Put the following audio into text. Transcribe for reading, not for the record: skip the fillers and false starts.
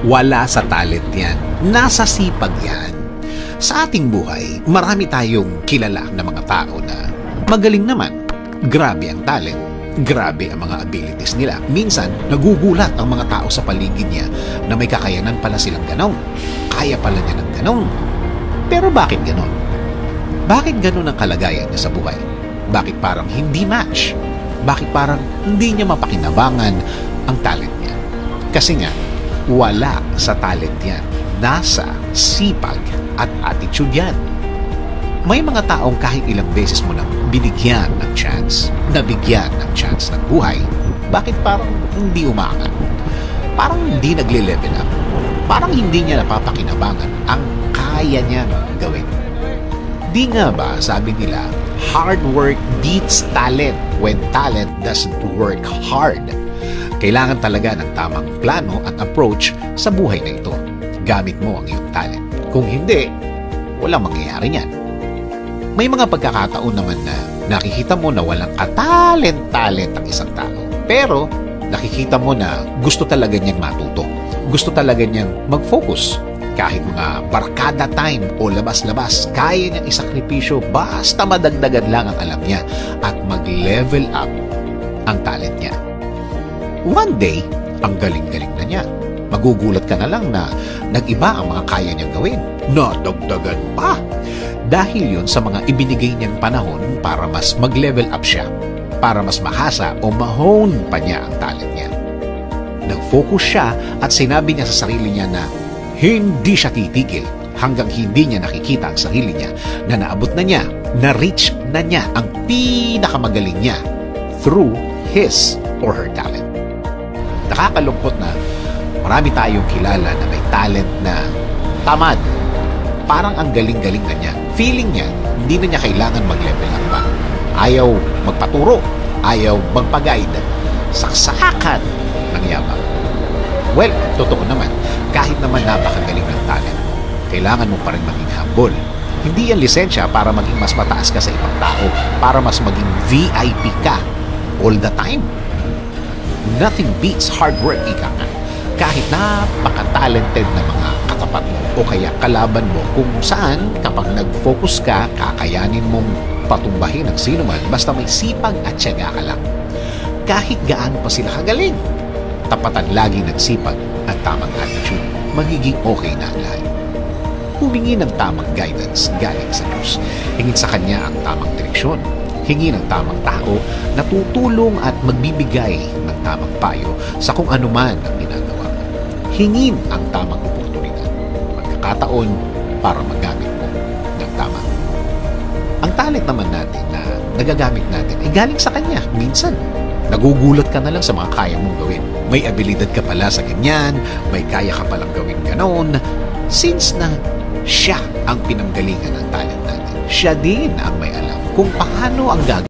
Wala sa talent yan. Nasa sipag yan. Sa ating buhay, marami tayong kilala na mga tao na magaling naman. Grabe ang talent. Grabe ang mga abilities nila. Minsan, nagugulat ang mga tao sa paligid niya na may kakayanan pala silang ganon. Kaya pala niya ng ganon. Pero bakit ganon? Bakit ganon ang kalagayan niya sa buhay? Bakit parang hindi match? Bakit parang hindi niya mapakinabangan ang talent niya? Kasi nga, wala sa talent yan. Nasa sipag at attitude yan. May mga taong kahit ilang beses mo nang binigyan ng chance, nabigyan ng chance ng buhay, bakit parang hindi umaangat? Parang hindi nagle-level up. Parang hindi niya napapakinabangan ang kaya niyang gawin. Di nga ba, sabi nila, hard work beats talent when talent doesn't work hard. Kailangan talaga ng tamang plano at approach sa buhay na ito. Gamit mo ang iyong talent. Kung hindi, walang mangyayari niyan. May mga pagkakataon naman na nakikita mo na walang katalent-talent ang isang tao. Pero nakikita mo na gusto talaga niyang matuto. Gusto talaga niyang mag-focus. Kahit mga barkada time o labas-labas, kaya niyang isakripisyo basta madagdagan lang ang alam niya at mag-level up ang talent niya. One day, ang galing-galing na niya. Magugulat ka na lang na nag-iba ang mga kaya niyang gawin. Nadagdagan pa! Dahil yun sa mga ibinigay niyang panahon para mas mag-level up siya, para mas mahasa o mahone pa niya ang talent niya. Nag-focus siya at sinabi niya sa sarili niya na hindi siya titigil hanggang hindi niya nakikita ang sarili niya na naabot na niya, na-reach na niya ang pinakamagaling niya through his or her talent. Nakakalungkot na marami tayong kilala na may talent na tamad. Parang ang galing-galing na niya. Feeling niya, hindi na niya kailangan mag-level up pa. Ayaw magpaturo. Ayaw magpag-guide. Saksakan ng yabang. Well, totoo naman. Kahit naman napakagaling ng talent mo, kailangan mo pa rin maging humble. Hindi yan lisensya para maging mas mataas ka sa ibang tao. Para mas maging VIP ka all the time. Nothing beats hard work, ika nga. Kahit napaka-talented na mga katapat mo o kaya kalaban mo kung saan kapag nag-focus ka, kakayanin mong patumbahin ang sino man basta may sipag at tiyaga ka lang. Kahit gaano pa sila kagaling, tapatan lagi ng sipag at tamang attitude, magiging okay na ang lahat. Humingi ng tamang guidance galing sa Diyos. Hingin sa Kanya ang tamang direksyon. Hingi ng tamang tao na tutulong at magbibigay ng tamang payo sa kung ano man ang ginagawa mo. Hingin ang tamang oportunidad, pagkakataon para magamit mo ng tama. Ang talent naman natin na nagagamit natin ay galing sa Kanya. Minsan, nagugulat ka na lang sa mga kaya mong gawin. May abilidad ka pala sa ganyan, may kaya ka palang gawin ganon. Since na siya ang pinanggalingan ng talent natin, siya din ang may alam kung paano ang gagawin